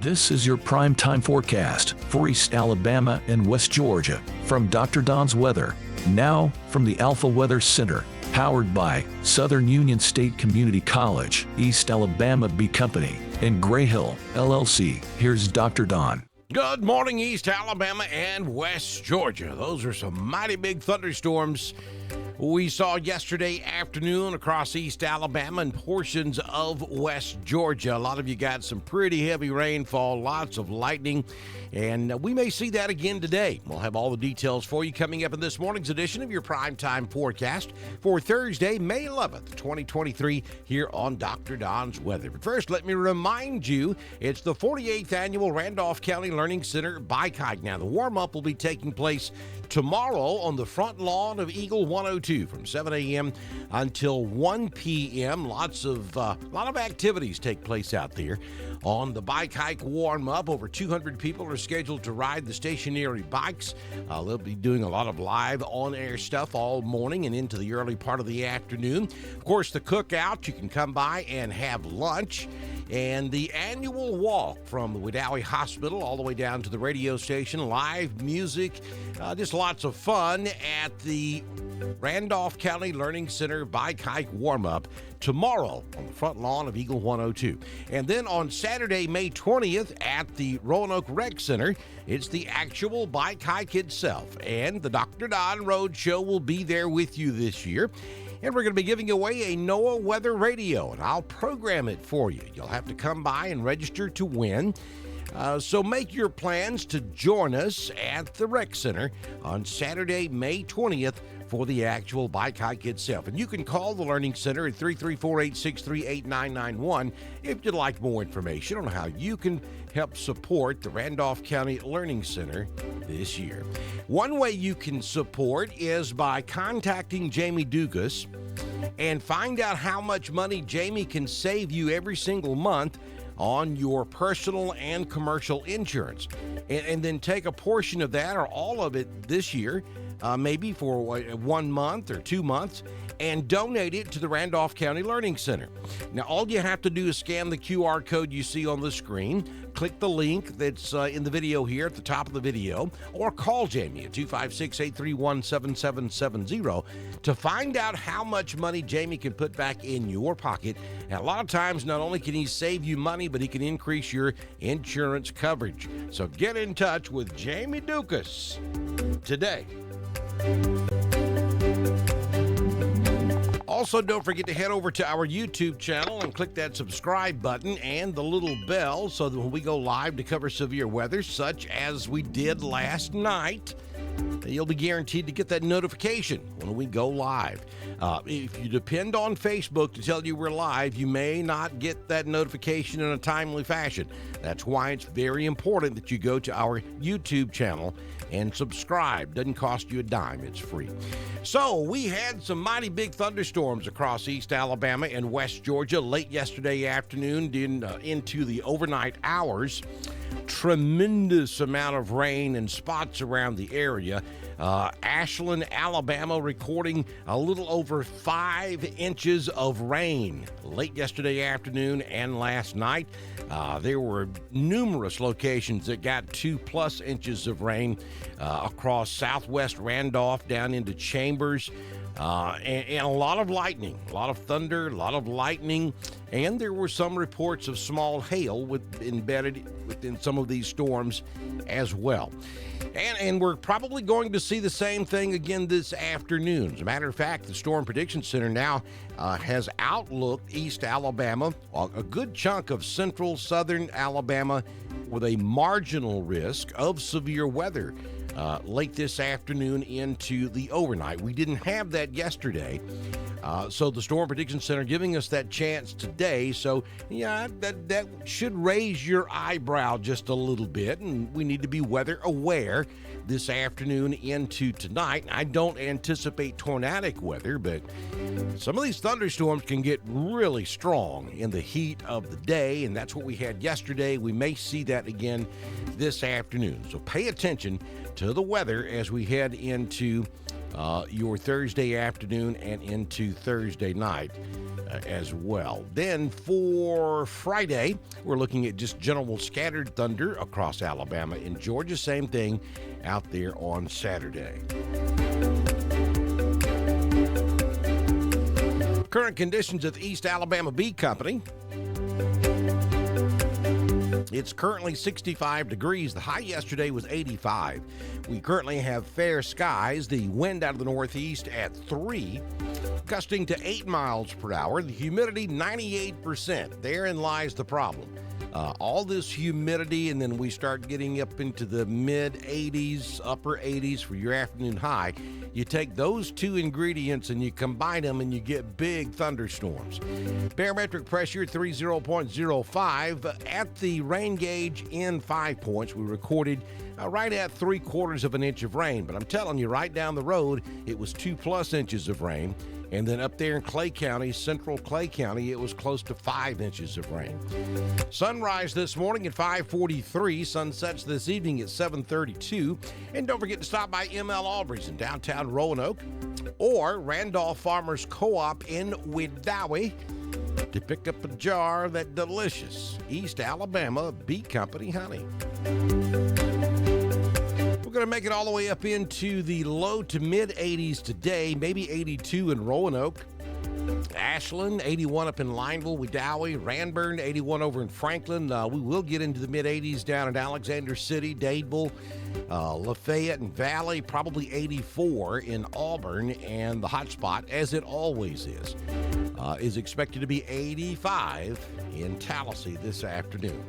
This is your prime time forecast for East Alabama and West Georgia from Dr. Don's Weather. Now from the Alpha Weather Center, powered by Southern Union State Community College, East Alabama B Company, and Gray Hill, LLC. Here's Dr. Don. Good morning, East Alabama and West Georgia. Those are some mighty big thunderstorms we saw yesterday afternoon across East Alabama and portions of West Georgia. A lot of you got some pretty heavy rainfall, lots of lightning, and we may see that again today. We'll have all the details for you coming up in this morning's edition of your primetime forecast for Thursday, May 11th, 2023, here on Dr. Don's Weather. But first, let me remind you, it's the 48th annual Randolph County Learning Center Bike Hike. Now, the warm-up will be taking place tomorrow on the front lawn of Eagle 102 from 7 a.m. until 1 p.m. Lot of activities take place out there. On the bike hike warm-up, over 200 people are scheduled to ride the stationary bikes. They'll be doing a lot of live on-air stuff all morning and into the early part of the afternoon. Of course, the cookout, you can come by and have lunch. And the annual walk from the Wedowee Hospital all the way down to the radio station, live music, just lots of fun at the Randolph County Learning Center Bike Hike Warm-Up tomorrow on the front lawn of Eagle 102. And then on Saturday, May 20th at the Roanoke Rec Center, it's the actual bike hike itself. And the Dr. Don Road Show will be there with you this year. And we're going to be giving away a NOAA weather radio, and I'll program it for you. You'll have to come by and register to win. So make your plans to join us at the Rec Center on Saturday, May 20th for the actual bike hike itself. And you can call the Learning Center at 334-863-8991 if you'd like more information on how you can help support the Randolph County Learning Center this year. One way you can support is by contacting Jamie Dugas and find out how much money Jamie can save you every single month on your personal and commercial insurance. And then take a portion of that or all of it this year, maybe for 1 month or 2 months, and donate it to the Randolph County Learning Center. Now, all you have to do is scan the QR code you see on the screen, click the link that's in the video here at the top of the video, or call Jamie at 256-831-7770 to find out how much money Jamie can put back in your pocket. And a lot of times, not only can he save you money, but he can increase your insurance coverage. So get in touch with Jamie Dukas today. Also, don't forget to head over to our YouTube channel and click that subscribe button and the little bell so that when we go live to cover severe weather, such as we did last night, you'll be guaranteed to get that notification when we go live. If you depend on Facebook to tell you we're live, you may not get that notification in a timely fashion. That's why it's very important that you go to our YouTube channel and subscribe. Doesn't cost you a dime. It's free. So we had some mighty big thunderstorms across East Alabama and West Georgia late yesterday afternoon into the overnight hours. Tremendous amount of rain in spots around the area. Ashland, Alabama, recording a little over 5 inches of rain late yesterday afternoon and last night. There were numerous locations that got 2+ inches of rain across southwest Randolph down into Chambers. And a lot of lightning, a lot of thunder, a lot of lightning, and there were some reports of small hail embedded within some of these storms as well. And we're probably going to see the same thing again this afternoon. As a matter of fact, the Storm Prediction Center now has outlooked East Alabama, a good chunk of central southern Alabama with a marginal risk of severe weather late this afternoon into the overnight. We didn't have that yesterday. So the Storm Prediction Center giving us that chance today. So, yeah, that should raise your eyebrow just a little bit, and we need to be weather aware this afternoon into tonight. I don't anticipate tornadic weather, but some of these thunderstorms can get really strong in the heat of the day, and that's what we had yesterday. We may see that again this afternoon. So pay attention to the weather as we head into your Thursday afternoon and into Thursday night. as well. Then for Friday, we're looking at just general scattered thunder across Alabama and Georgia. Same thing out there on Saturday. Current conditions at the East Alabama Bee Company. It's currently 65 degrees. The high yesterday was 85. We currently have fair skies. The wind out of the northeast at 3, gusting to 8 miles per hour. The humidity 98%. Therein lies the problem. All this humidity, and then we start getting up into the mid 80s, upper 80s for your afternoon high. You take those two ingredients and you combine them and you get big thunderstorms. Barometric pressure 30.05. At the rain gauge in 5 points, we recorded right at 3/4 of an inch of rain. But I'm telling you, right down the road, it was 2+ inches of rain. And then up there in Clay County, central Clay County, it was close to 5 inches of rain. Sunrise this morning at 5:43. Sunsets this evening at 7:32. And don't forget to stop by ML Albury's in downtown Roanoke or Randolph Farmers Co-op in Wedowee to pick up a jar of that delicious East Alabama Bee Company honey. We're going to make it all the way up into the low to mid 80s today, maybe 82 in Roanoke. Ashland, 81 up in Lineville, Wedowee, Ranburne, 81 over in Franklin. We will get into the mid 80s down in Alexander City, Dadeville, Lafayette, and Valley, probably 84 in Auburn, and the hot spot, as it always is expected to be 85 in Tallahassee this afternoon.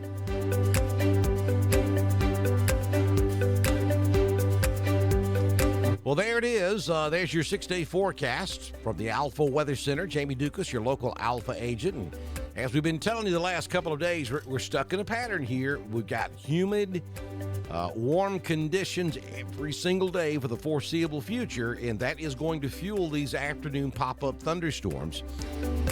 Well, there it is. There's your 6-day forecast from the Alpha Weather Center. Jamie Dukas, your local Alpha agent. And as we've been telling you the last couple of days, we're stuck in a pattern here. We've got humid, warm conditions every single day for the foreseeable future, and that is going to fuel these afternoon pop-up thunderstorms.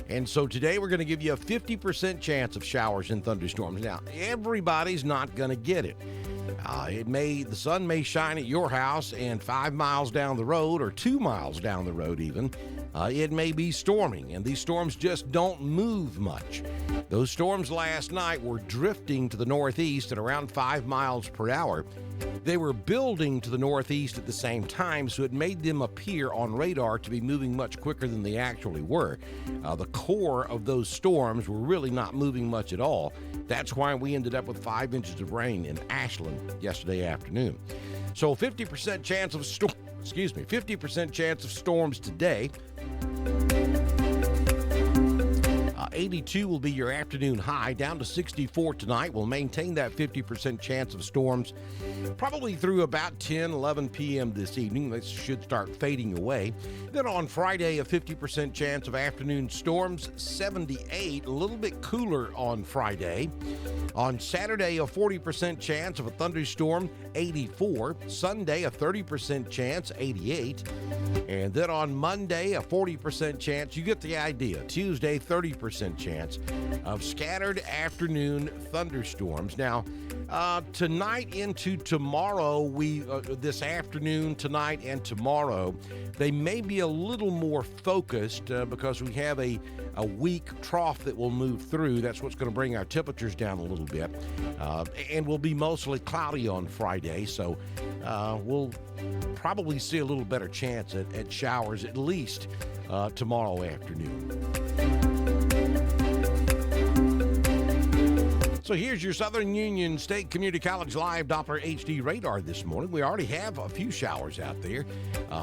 And so today we're going to give you a 50% chance of showers and thunderstorms. Now, everybody's not going to get it. The sun may shine at your house, and 5 miles down the road, or 2 miles down the road even, it may be storming, and these storms just don't move much. Those storms last night were drifting to the northeast at around 5 miles per hour. They were building to the northeast at the same time, so it made them appear on radar to be moving much quicker than they actually were. The core of those storms were really not moving much at all. That's why we ended up with 5 inches of rain in Ashland yesterday afternoon. So 50% chance of 50% chance of storms today. 82 will be your afternoon high, down to 64 tonight. We'll maintain that 50% chance of storms probably through about 10, 11 p.m. this evening. This should start fading away. Then on Friday, a 50% chance of afternoon storms, 78, a little bit cooler on Friday. On Saturday, a 40% chance of a thunderstorm, 84. Sunday, a 30% chance, 88. And then on Monday, a 40% chance. You get the idea. Tuesday, 30% chance of scattered afternoon thunderstorms. Now, tonight into tomorrow, this afternoon, tonight, and tomorrow, they may be a little more focused because we have a weak trough that will move through. That's what's going to bring our temperatures down a little bit. And will be mostly cloudy on Friday, so we'll probably see a little better chance at showers at least tomorrow afternoon. So here's your Southern Union State Community College Live Doppler HD radar this morning. We already have a few showers out there.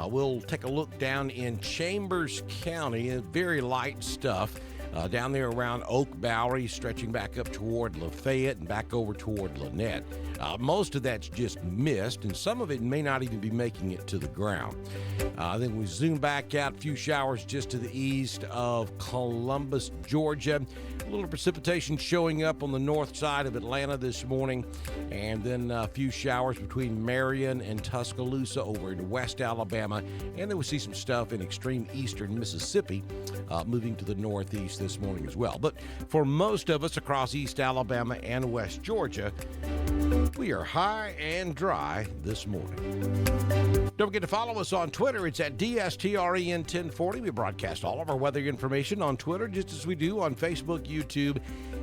We'll take a look down in Chambers County, very light stuff. Down there around Oak Bowery, stretching back up toward Lafayette and back over toward Lynette. Most of that's just mist, and some of it may not even be making it to the ground. Then we zoom back out, a few showers just to the east of Columbus, Georgia. A little precipitation showing up on the north side of Atlanta this morning, and then a few showers between Marion and Tuscaloosa over in West Alabama, and then we see some stuff in extreme eastern Mississippi moving to the northeast this morning as well. But for most of us across East Alabama and West Georgia, We are high and dry this morning. Don't forget to follow us on Twitter. It's at DSTREN1040. We broadcast all of our weather information on Twitter, just as we do on Facebook, YouTube,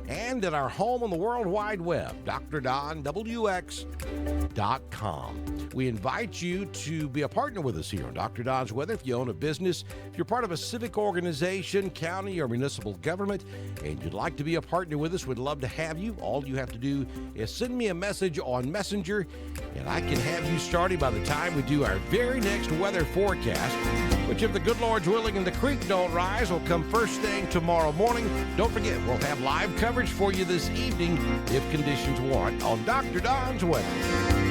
and at our home on the World Wide Web, DrDonWX.com. We invite you to be a partner with us here on Dr. Don's Weather. If you own a business, if you're part of a civic organization, county, or municipal government, and you'd like to be a partner with us, we'd love to have you. All you have to do is send me a message on Messenger, and I can have you started by the time we do our very next weather forecast, which, if the good Lord's willing and the creek don't rise, will come first thing tomorrow morning. Don't forget, we'll have live coverage for you this evening if conditions warrant on Dr. Don's Weather.